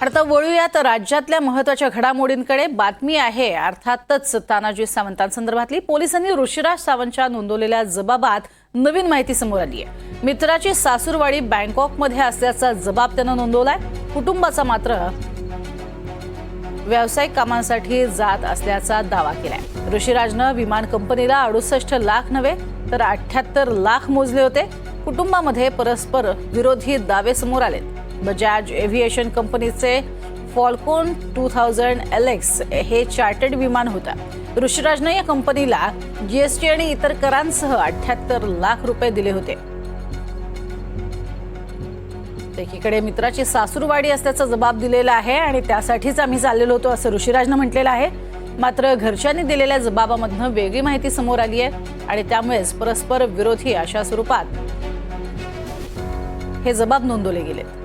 आता वळूयात राज्यातल्या महत्त्वाच्या घडामोडींकडे। बातमी आहे अर्थातच तानाजी सावंतांसंदर्भातली। पोलिसांनी ऋषिराज सावंतच्या नोंदवलेल्या जबाबात नवीन माहिती समोर आली आहे। मित्राची सासूरवाडी बँकॉकमध्ये असल्याचा जबाब त्यानं नोंदवलाय। कुटुंबाचा मात्र व्यावसायिक कामांसाठी जात असल्याचा दावा केलाय। ऋषिराजनं विमान कंपनीला 68 लाख नव्हे तर 78 लाख मोजले होते। कुटुंबामध्ये परस्पर विरोधी दावे समोर आले। बजाज एव्हिएशन कंपनीचे फॉल्कॉन 2000 LX हे चार्टर्ड विमान होतं। ऋषिराजने या कंपनीला जीएसटी आणि इतर करांसह 78 लाख रुपये दिले होते। एकीकडे मित्राची सासूरवाडी असल्याचा जबाब दिलेला आहे आणि त्यासाठीच आम्ही चाललेलो होतो असं ऋषिराजने म्हटलेलं आहे। मात्र घरच्यांनी दिलेल्या जबाबामधून वेगळी माहिती समोर आली आहे आणि त्यामुळेच परस्पर विरोधी अशा स्वरूपात हे जबाब नोंदवले गेले।